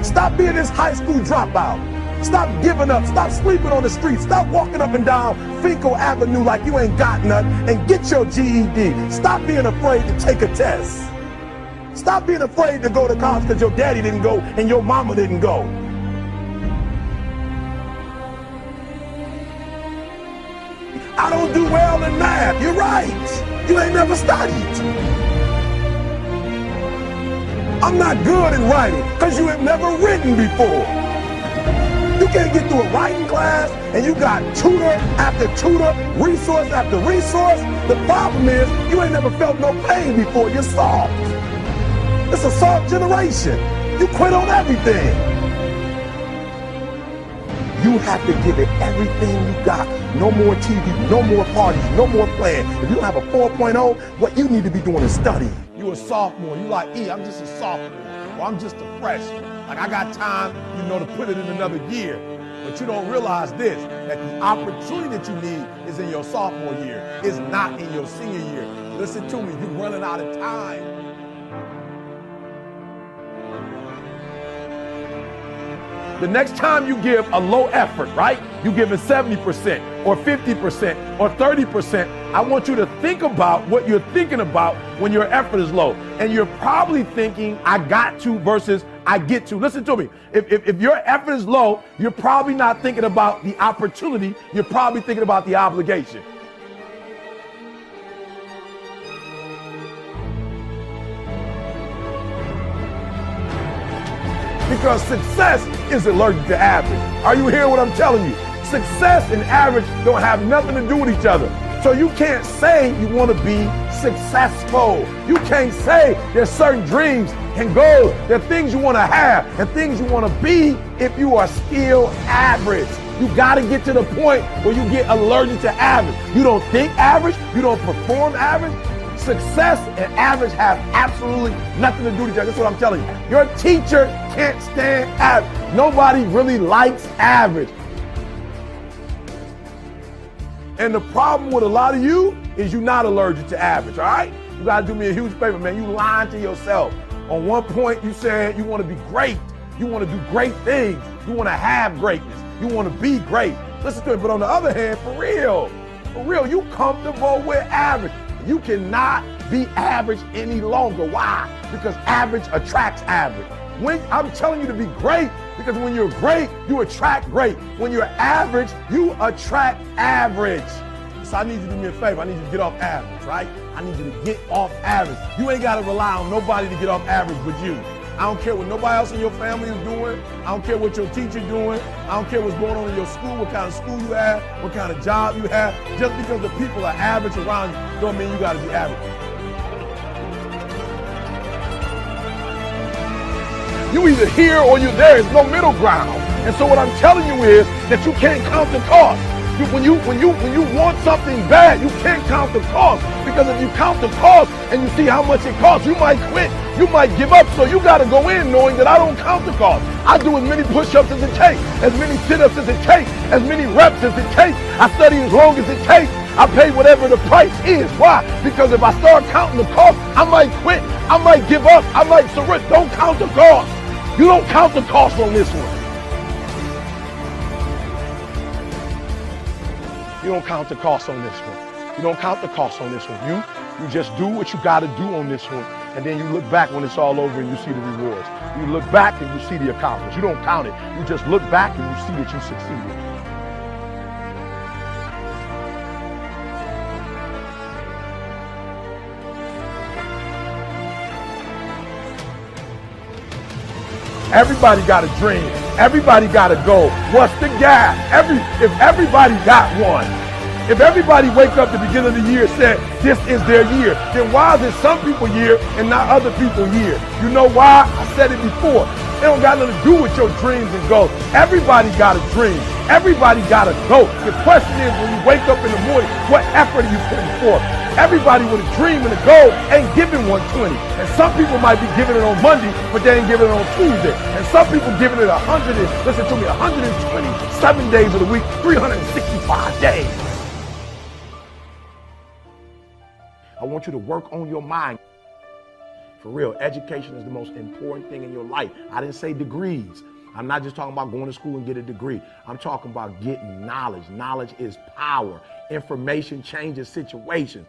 Stop being this high school dropout. Stop giving up. Stop sleeping on the street. Stop walking up and down Fecal Avenue like you ain't got nothing, and get your GED. Stop being afraid to take a test. Stop being afraid to go to college because your daddy didn't go and your mama didn't go. I don't do well in math. You're right. You ain't never studied. I'm not good in writing because you have never written before. You can't get through a writing class and you got tutor after tutor, resource after resource. The problem is you ain't never felt no pain before. You're soft. It's a soft generation. You quit on everything. You have to give it everything you got. No more TV, no more parties, no more playing. If you don't have a 4.0, what you need to be doing is studying. You a sophomore, you like, I'm just a sophomore, or I'm just a freshman. Like I got time, to put it in another year. But you don't realize this, that the opportunity that you need is in your sophomore year. It's not in your senior year. Listen to me, you're running out of time. The next time you give a low effort, right? You give it 70% or 50% or 30%. I want you to think about what you're thinking about when your effort is low. And you're probably thinking, I got to versus I get to. Listen to me. If your effort is low, you're probably not thinking about the opportunity. You're probably thinking about the obligation. Because success is allergic to average. Are you hearing what I'm telling you? Success and average don't have nothing to do with each other. So you can't say you want to be successful. You can't say there's certain dreams and goals. There are things you want to have and things you want to be if you are still average. You got to get to the point where you get allergic to average. You don't think average. You don't perform average. Success and average have absolutely nothing to do with each other. That's what I'm telling you. Your teacher can't stand average. Nobody really likes average. And the problem with a lot of you is you're not allergic to average, all right? You gotta do me a huge favor, man. You lying to yourself. On one point, you said you wanna be great. You wanna do great things. You wanna have greatness. You wanna be great. Listen to me, but on the other hand, for real, you comfortable with average. You cannot be average any longer. Why? Because average attracts average. I'm telling you to be great, because when you're great, you attract great. When you're average, you attract average. So I need you to do me a favor. I need you to get off average, right? I need you to get off average. You ain't got to rely on nobody to get off average but you. I don't care what nobody else in your family is doing. I don't care what your teacher's doing. I don't care what's going on in your school, what kind of school you have, what kind of job you have. Just because the people are average around you don't mean you got to be average. You either here or you're there. There's no middle ground. And so what I'm telling you is that you can't count the cost. When you want something bad, you can't count the cost. Because if you count the cost and you see how much it costs, you might quit. You might give up. So you got to go in knowing that I don't count the cost. I do as many push-ups as it takes, as many sit-ups as it takes, as many reps as it takes. I study as long as it takes. I pay whatever the price is. Why? Because if I start counting the cost, I might quit. I might give up. I might surrender. Don't count the cost. You don't count the cost on this one. You don't count the cost on this one. You don't count the cost on this one. You just do what you got to do on this one. And then you look back when it's all over and you see the rewards. You look back and you see the accomplishments. You don't count it. You just look back and you see that you succeeded. Everybody got a dream. Everybody got a goal. What's the gap? If everybody got one, if everybody wake up at the beginning of the year and said this is their year, then why is it some people's year and not other people's year? You know why? I said it before. It don't got nothing to do with your dreams and goals. Everybody got a dream. Everybody got a goal. The question is, when you wake up in the morning, what effort are you putting forth? Everybody with a dream and a goal ain't giving 120. And some people might be giving it on Monday, but they ain't giving it on Tuesday. And some people giving it 127 days of the week, 365 days. I want you to work on your mind. For real, education is the most important thing in your life. I didn't say degrees. I'm not just talking about going to school and get a degree. I'm talking about getting knowledge. Knowledge is power. Information changes situations.